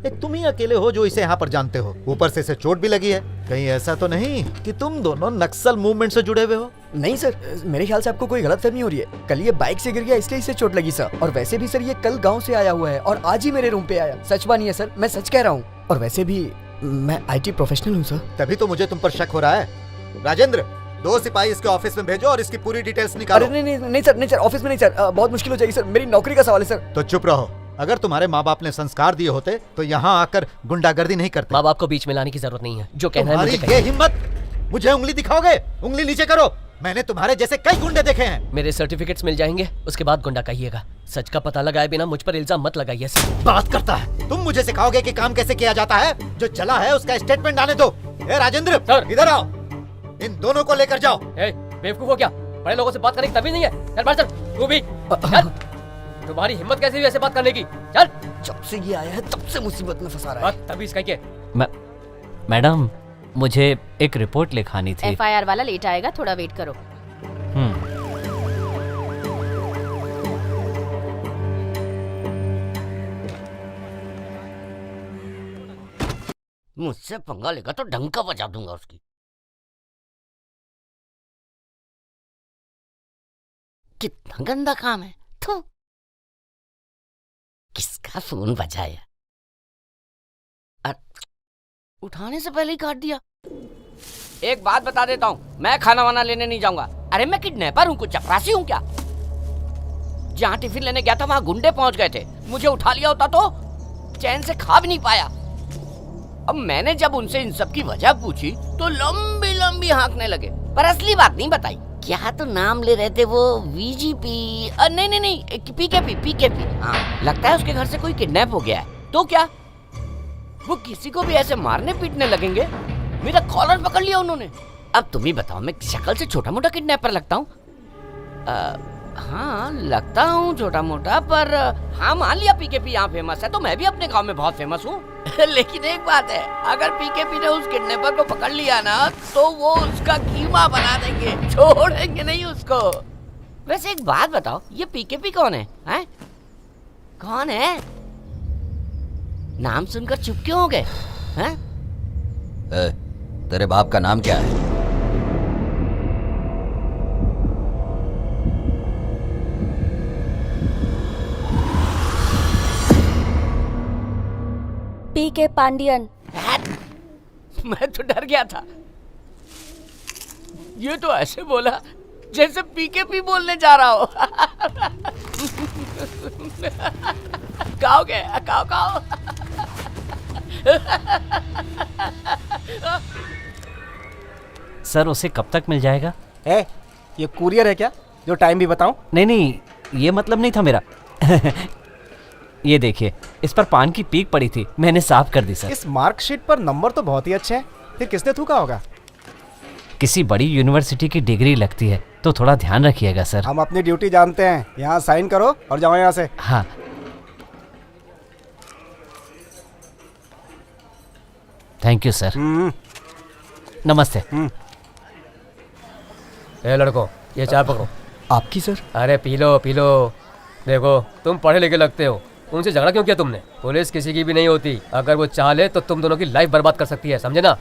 एक तुम ही अकेले हो जो इसे यहाँ पर जानते हो। ऊपर से इसे चोट भी लगी है। कहीं ऐसा तो नहीं कि तुम दोनों नक्सल मूवमेंट से जुड़े हुए हो? नहीं सर, मेरे ख्याल से आपको कोई गलतफहमी हो रही है। कल ये बाइक से गिर गया इसलिए इसे चोट लगी सर। और वैसे भी सर ये कल गांव से आया हुआ है और आज ही मेरे रूम पे आया। सच मानिए सर, मैं सच कह रहा हूँ। और वैसे भी मैं IT प्रोफेशनल हूँ सर। तभी तो मुझे तुम पर शक हो रहा है। राजेंद्र, 2 सिपाही इसके ऑफिस में भेजो और इसकी पूरी डिटेल्स निकालो। अरे नहीं सर, ऑफिस में नहीं सर, बहुत मुश्किल हो जाएगी सर, मेरी नौकरी का सवाल है सर। तो चुप रहो। अगर तुम्हारे माँ बाप ने संस्कार दिए होते तो यहाँ आकर गुंडागर्दी नहीं करते। माँ बाप को बीच में लाने की जरूरत नहीं है। जो कहना है मुझे तुम्हारी ये हिम्मत, मुझे उंगली दिखाओगे? उंगली नीचे करो। मैंने तुम्हारे जैसे कई गुंडे देखे हैं। मेरे सर्टिफिकेट्स मिल जाएंगे, उसके बाद गुंडा कहिएगा। सच का पता लगाए बिना मुझ पर इल्जाम मत लगाइए सर। बात करता है। तुम मुझे सिखाओगे कि काम कैसे किया जाता है? जो चला है उसका स्टेटमेंट आने दो। ए राजेंद्र, इधर आओ। इन दोनों को लेकर जाओ। बेवकूफ हो क्या? बड़े लोगों से बात करने की तमीज नहीं है? चल बाहर चल। तू भी चल। तुम्हारी हिम्मत कैसे हुई ऐसे बात करने की? चल। जब से ये आया है तब से मुसीबत में फंसा रहा है। तभी इसका क्या? मैडम, मुझे एक रिपोर्ट लिखानी थी। FIR वाला लेट आएगा, थोड़ा वेट करो। मुझसे पंगा लेगा तो डंका बजा दूंगा उसकी। कितना गंदा काम है। थू, किसका फोन बजाया? उठाने से पहले ही काट दिया। एक बात बता देता हूँ, मैं खाना वाना लेने नहीं जाऊंगा। अरे मैं किडनैपर हूँ, कुछ चपरासी हूँ क्या? जहाँ टिफिन लेने गया था वहाँ गुंडे पहुंच गए थे। मुझे उठा लिया होता तो चैन से खा भी नहीं पाया। अब मैंने जब उनसे इन सब की वजह पूछी तो लंबी लंबी हाँकने लगे, पर असली बात नहीं बताई। क्या तो नाम ले रहे थे वो? VGP? नहीं, PKP। हाँ, लगता है उसके घर से कोई किडनैप हो गया है। तो क्या वो किसी को भी ऐसे मारने पीटने लगेंगे? मेरा कॉलर पकड़ लिया उन्होंने। अब तुम ही बताओ, मैं शक्ल से छोटा मोटा किडनैपर लगता हूँ? हाँ लगता हूँ छोटा मोटा, पर हाँ मान लिया PKP यहाँ फेमस है तो मैं भी अपने गांव में बहुत फेमस हूँ। लेकिन एक बात है, अगर PKP ने उस किडनैपर को पकड़ लिया ना तो वो उसका कीमा बना देंगे, छोड़ेंगे नहीं उसको। वैसे एक बात बताओ, ये PKP कौन है? हैं? कौन है? नाम सुनकर चुप क्यों हो गए? हैं? तेरे बाप का नाम क्या है? PK पांडियन। मैं तो डर गया था। ये तो ऐसे बोला जैसे PKP बोलने जा रहा हो। खाओगे? खाओ। सर, उसे कब तक मिल जाएगा? ये कुरियर है क्या जो टाइम भी बताऊं? नहीं, ये मतलब नहीं था मेरा। ये देखिए, इस पर पान की पीक पड़ी थी, मैंने साफ कर दी सर। इस मार्कशीट पर नंबर तो बहुत ही अच्छे हैं, फिर किसने थूका होगा? किसी बड़ी यूनिवर्सिटी की डिग्री लगती है तो थोड़ा ध्यान रखिएगा सर। हम अपनी ड्यूटी जानते हैं। यहाँ साइन करो और जाओ यहाँ से। हाँ। Thank you sir. नमस्ते। ए लड़को, ये चाय पकड़ो। आपकी सर? अरे पी लो। देखो, तुम पढ़े लिखे लगते हो, उनसे झगड़ा क्यों किया तुमने? पुलिस किसी की भी नहीं होती, अगर वो चाह ले तो तुम दोनों की लाइफ बर्बाद कर सकती है, समझे ना?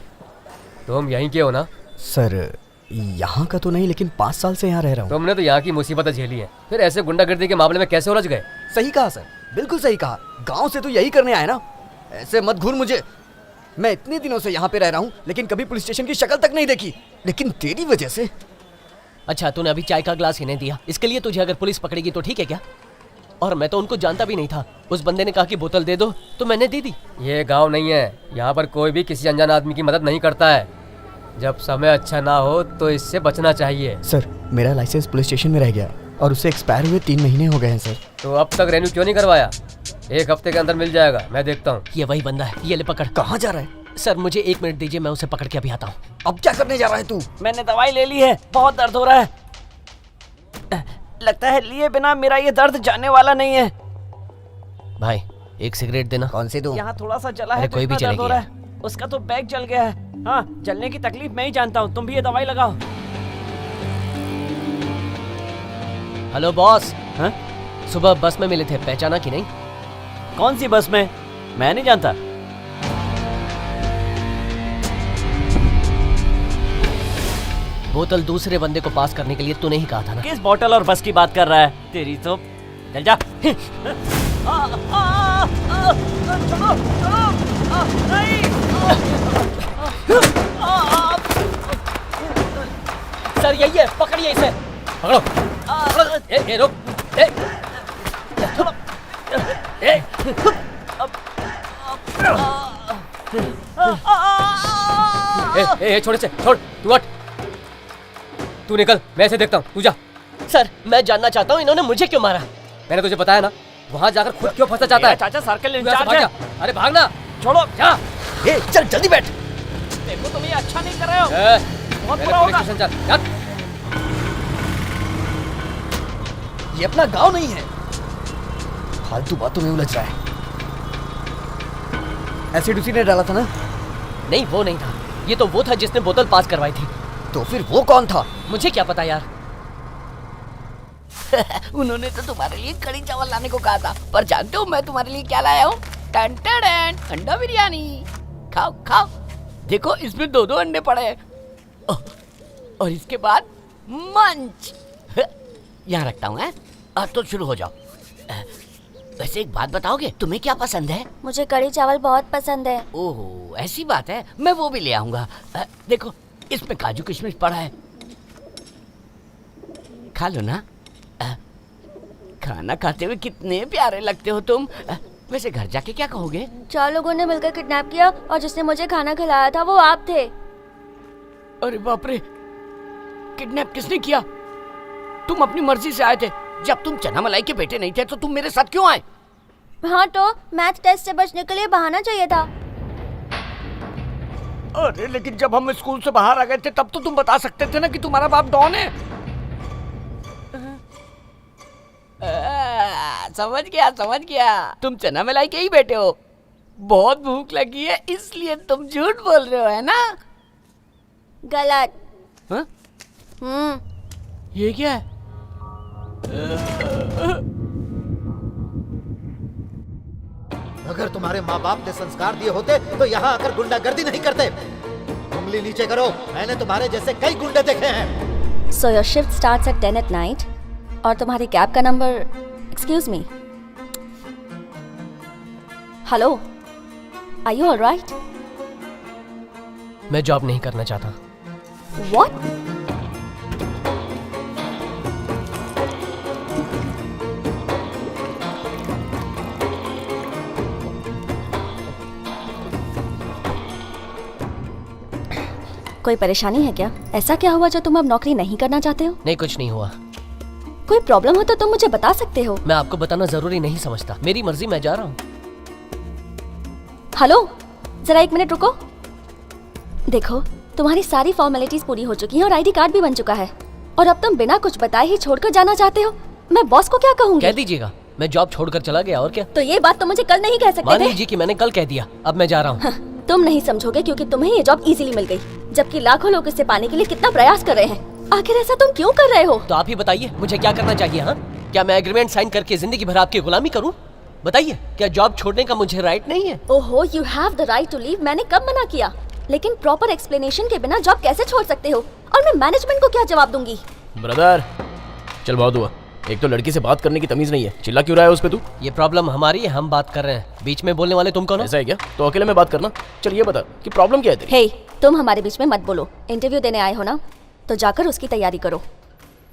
तुम यहीं के हो ना? सर यहाँ का तो नहीं, लेकिन 5 साल से यहाँ रह रहा हूँ। तुमने तो यहाँ की मुसीबतें झेली है, फिर ऐसे गुंडागर्दी के मामले में कैसे उलझ गए? सही कहा सर, बिल्कुल सही कहा। गांव से तो यही करने आया ना। ऐसे मत घूर मुझे। मैं इतने दिनों से यहाँ पे रह रहा हूँ लेकिन कभी पुलिस स्टेशन की शक्ल तक नहीं देखी, लेकिन तेरी वजह से। अच्छा, तूने अभी चाय का ग्लास इन्हें दिया, इसके लिए तुझे अगर पुलिस पकड़ेगी तो ठीक है क्या? और मैं तो उनको जानता भी नहीं था। उस बंदे ने कहा कि बोतल दे दो तो मैंने दे दी। ये गांव नहीं है, यहाँ पर कोई भी किसी अनजान आदमी की मदद नहीं करता है। जब समय अच्छा ना हो तो इससे बचना चाहिए। सर, मेरा लाइसेंस पुलिस स्टेशन में रह गया और उसे एक्सपायर हुए 3 महीने हो गए हैं सर। तो अब तक रेन्यू क्यों नहीं करवाया? 1 हफ्ते के अंदर मिल जाएगा, मैं देखता हूँ। ये वही बंदा है, ये ले पकड़। कहाँ जा रहा है? सर मुझे 1 मिनट दीजिए, मैं उसे पकड़ के अभी आता हूँ। अब क्या करने जा रहा है तू? मैंने दवाई ले ली है, बहुत दर्द हो रहा है। लगता है लिए बिना मेरा ये दर्द जाने वाला नहीं है। भाई 1 सिगरेट देना। कौन सी तू? यहाँ थोड़ा सा जला है तो कोई भी इतना दर्द हो चलेगी। रहा है। उसका तो बैग जल गया है। हाँ, जलने की तकलीफ मैं ही जानता हूँ, तुम भी ये दवाई लगाओ। Hello boss. हाँ? सुबह बस में मिले थे, पहचाना कि नहीं? कौन सी बस में? मैं नहीं जानता। बोतल दूसरे बंदे को पास करने के लिए तूने ही कहा था ना। किस बॉटल और बस की बात कर रहा है? तेरी तो चल जा। चलो, नहीं। सर यही है, पकड़िए इसे। पकड़ो। ए रुक। छोड़ से, छोड़। तू हट। तू निकल, मैं ऐसे देखता हूँ। तू जा। सर मैं जानना चाहता हूँ इन्होंने मुझे क्यों मारा। मैंने तुझे बताया ना, वहाँ जाकर खुद क्यों फंसा चाहता है। चाचा सर्कल तू यहाँ से इंचार्ज भाग है। जा। अरे भागना। छोड़ो। जा। चल जल्दी बैठ। देखो तुम ये अच्छा नहीं कर रहे हो। बहुत मेरे बुरा पुलिस होगा। स्टेशन चल। जा। ये अपना गांव नहीं है, फालतू बातों में उलझ रहा है। एसिड उसी ने डाला था ना? नहीं वो नहीं था, ये तो वो था जिसने बोतल पास करवाई थी। तो फिर वो कौन था? मुझे क्या पता यार। उन्होंने तो तुम्हारे लिए कड़ी चावल लाने को कहा था, पर जानते हो मैं तुम्हारे लिए क्या लाया हूँ? टन टन अंडा बिरयानी। खाओ खाओ। देखो इसमें 2-2 अंडे पड़े हैं। और इसके बाद मंच। यहाँ रखता हूँ। तो शुरू हो जाओ। वैसे एक बात बताओगे, तुम्हें क्या पसंद है? मुझे कड़ी चावल बहुत पसंद है। ओहो ऐसी बात है, मैं वो भी ले आऊंगा। देखो इसमें काजू किशमिश पड़ा है, खा लो ना। खाना खाते हुए कितने प्यारे लगते हो तुम। वैसे घर जाके क्या कहोगे? 4 लोगों ने मिलकर किडनैप किया और जिसने मुझे खाना खिलाया था वो आप थे। अरे बाप रे, किडनैप किसने किया? तुम अपनी मर्जी से आए थे। जब तुम चना मलाई के बेटे नहीं थे तो तुम मेरे साथ क्यों आए? हाँ तो मैथ टेस्ट से बचने के लिए बहाना चाहिए था। अरे लेकिन जब हम स्कूल से बाहर आ गए थे तब तो तुम बता सकते थे ना कि तुम्हारा बाप डॉन है। समझ गया। तुम चना मलाई के ही बेटे हो। बहुत भूख लगी है इसलिए तुम झूठ बोल रहे हो, है ना? गलत। हाँ? ये क्या है? अगर तुम्हारे माँ बाप ने संस्कार दिए होते तो यहाँ आकर गुंडागर्दी नहीं करते। उंगली नीचे करो, मैंने तुम्हारे जैसे कई गुंडे देखे हैं। So your shift starts at 10 at night और तुम्हारी कैब का नंबर, excuse me, hello, are you alright? मैं जॉब नहीं करना चाहता। व्हाट? कोई परेशानी है क्या? ऐसा क्या हुआ जो तुम अब नौकरी नहीं करना चाहते हो? नहीं कुछ नहीं हुआ। कोई प्रॉब्लम हो तो तुम मुझे बता सकते हो। मैं आपको बताना जरूरी नहीं समझता, मेरी मर्जी, मैं जा रहा हूँ। हेलो, जरा 1 मिनट रुको। देखो तुम्हारी सारी फॉर्मेलिटीज पूरी हो चुकी हैं और आईडी कार्ड भी बन चुका है और अब तुम बिना कुछ बताए ही छोड़कर जाना चाहते हो। मैं बॉस को क्या कहूँगी? कह दीजिएगा मैं जॉब छोड़कर चला गया, और क्या। तो ये बात तो मुझे कल नहीं कह सकते मान थे? लीजिए कि मैंने कल कह दिया, अब मैं जा रहा हूँ। हाँ, तुम नहीं समझोगे क्योंकि तुम्हें ये जॉब इजीली मिल गई, जबकि लाखों लोग इसे पाने के लिए कितना प्रयास कर रहे हैं। आखिर ऐसा तुम क्यों कर रहे हो? तो आप ही बताइए मुझे क्या करना चाहिए। हाँ, क्या मैं एग्रीमेंट साइन करके जिंदगी भर आपकी गुलामी करूँ? बताइए, क्या जॉब छोड़ने का मुझे राइट नहीं है? ओहो, you have the right to leave. मैंने कब मना किया? लेकिन प्रॉपर एक्सप्लेनेशन के बिना जॉब कैसे छोड़ सकते हो? और मैं मैनेजमेंट को क्या जवाब दूंगी? ब्रदर चल, बहुत हुआ। एक तो लड़की से बात करने की तमीज नहीं है, चिल्ला क्यों रहा है उस पे तू? ये प्रॉब्लम हमारी है, हम बात कर रहे हैं, बीच में बोलने वाले तुम कौन हो? ऐसा है क्या? तो अकेले में बात करना। चल ये बता कि प्रॉब्लम क्या है तेरी? हे, तुम हमारे बीच में मत बोलो। इंटरव्यू देने आए हो ना, तो जाकर उसकी तैयारी करो।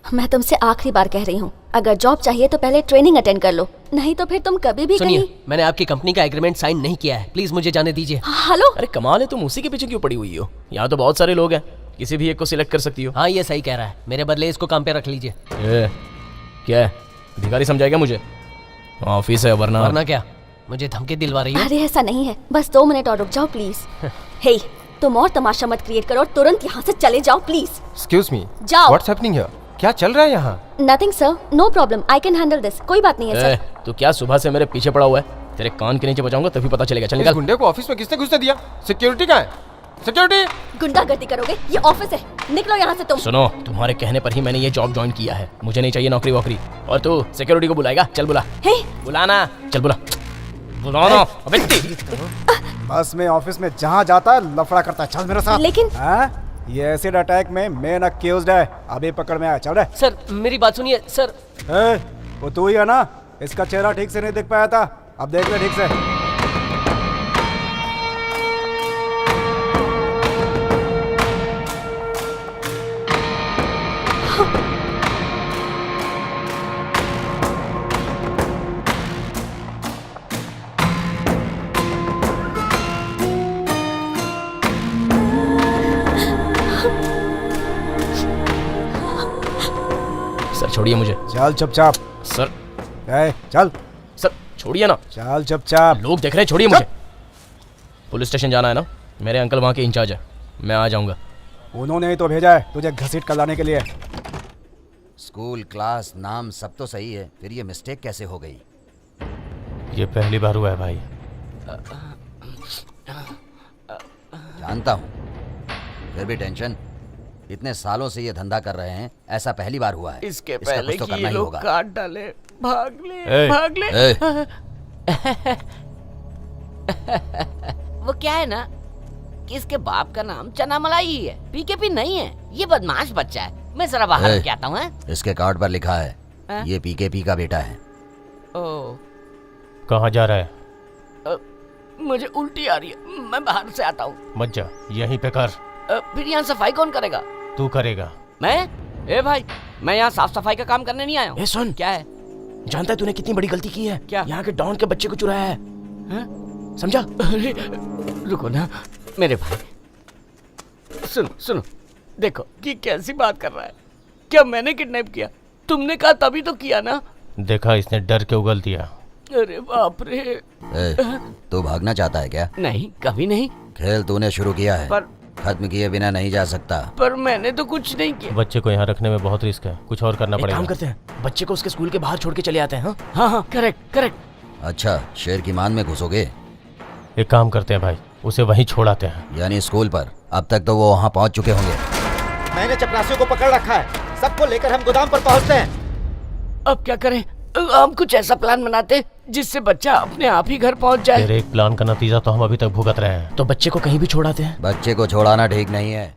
मैं तुमसे आखिरी बार कह रही हूँ, अगर जॉब चाहिए तो पहले ट्रेनिंग अटेंड कर लो, नहीं तो फिर तुम कभी भी सुनिए, कहीं। मैंने आपकी कंपनी का एग्रीमेंट साइन नहीं किया है, प्लीज मुझे जाने दीजिए। हेलो, अरे कमाल है, तुम उसी के पीछे क्यों पड़ी हुई हो? यहाँ तो बहुत सारे लोग हैं, किसी भी एक को सिलेक्ट कर सकती हो। हाँ ये सही कह रहा है, मेरे बदले इसको काम पे रख लीजिए। क्या है, भिखारी समझाएगा मुझे? ऑफिस है वरना वरना क्या, मुझे धमकी दिलवा रही हो? अरे ऐसा नहीं है, बस 2 मिनट और रुक जाओ प्लीज। हे, तुम और तमाशा मत क्रिएट करो और तुरंत यहाँ से चले जाओ प्लीज। Excuse me. जाओ। What's happening here? क्या चल रहा है यहाँ? Nothing sir, no problem, I can handle this. कोई बात नहीं है सर। तू क्या सुबह से मेरे पीछे पड़ा हुआ है? तेरे कान के नीचे बचाऊंगा तभी पता चलेगा। चल इस निकल। गुंडे को ऑफिस में किसने घुसने दिया? सिक्योरिटी कहाँ है? सिक्योरिटी! गुंडागर्दी करोगे? ये ऑफिस है, निकलो यहाँ से तुम। सुनो, तुम्हारे कहने पर ही मैंने ये जॉब ज्वाइन किया है, मुझे नहीं चाहिए नौकरी वोकरी। और तू सिक्योरिटी को बुलाएगा? चल बुला। हे, बुलाना, चल बुला। बुलाना। अबे तेरी बस में ऑफिस में जहाँ जाता है लफड़ा करता है। चल मेरे साथ। लेकिन हाँ? ये एसिड अटैक में मेन अक्यूज्ड है, अभी पकड़ में आया। चल रहा सर मेरी बात सुनिए सर। है वो तू ही है ना? इसका चेहरा ठीक से नहीं दिख पाया था, अब देख ले ठीक से। सर छोड़िए मुझे। चल चुपचाप। सर चल सर छोड़िए ना, चल चुपचाप। लोग देख रहे हैं, छोड़िए मुझे। पुलिस स्टेशन जाना है ना, मेरे अंकल वहाँ के इंचार्ज है, मैं आ जाऊँगा। उन्होंने ही तो भेजा है तुझे घसीट कर लाने के लिए। स्कूल, क्लास, नाम सब तो सही है, फिर ये मिस्टेक कैसे हो गई? ये पहली बार हुआ है भाई। जानता हूँ, फिर भी टेंशन। इतने सालों से ये धंधा कर रहे हैं, ऐसा पहली बार हुआ है। इसके इसका पहले कुछ तो कि करना ये ही लोग होगा। काट डाले, भाग ले ए, भाग ले। ए, वो क्या है ना कि इसके बाप का नाम चना मलाई ही है, पीकेपी नहीं है। ये बदमाश बच्चा है, मैं जरा बाहर ए, लेके आता हूँ। इसके कार्ड पर लिखा है हाँ? ये पीकेपी का बेटा है। ओ, कहाँ जा रहा है? मुझे उल्टी आ रही है, मैं बाहर से आता हूँ। मत जा, यहीं पे कर। फिर यहाँ सफाई कौन करेगा? तू करेगा। मैं? ए भाई, मैं यहाँ साफ सफाई का काम करने नहीं आया हूँ। ए सुन, क्या है? जानता है तूने कितनी बड़ी गलती की है? क्या? यहाँ के डॉन के बच्चे को चुराया है। हाँ? समझा? अरे रुको ना मेरे भाई, सुनो सुनो, देखो कि कैसी बात कर रहा है। क्या मैंने किडनैप किया? तुमने कहा तभी तो किया ना। देखा, इसने डर के उगल दिया। अरे बाप रे। ए, तू भागना चाहता है क्या? नहीं, कभी नहीं। खेल तूने शुरू किया है, पर खत्म किए बिना नहीं जा सकता। पर मैंने तो कुछ नहीं किया। बच्चे को यहाँ रखने में बहुत रिस्क है, कुछ और करना एक पड़ेगा। काम करते हैं, बच्चे को उसके स्कूल के बाहर छोड़ के चले आते हैं। हाँ? हाँ हाँ, करेक्ट करेक्ट। अच्छा, शेर की मान में घुसोगे? एक काम करते हैं भाई, उसे वहीं छोड़ आते हैं। यानी स्कूल पर? अब तक तो वो वहाँ पहुँच चुके होंगे। मैंने चपरासियों को पकड़ रखा है, सबको लेकर हम गोदाम पर पहुँचते हैं। अब क्या करें? हम कुछ ऐसा प्लान बनाते जिससे बच्चा अपने आप ही घर पहुंच जाए। तेरे एक प्लान का नतीजा तो हम अभी तक भुगत रहे हैं। तो बच्चे को कहीं भी छोड़ आते हैं। बच्चे को छोड़ाना ठीक नहीं है।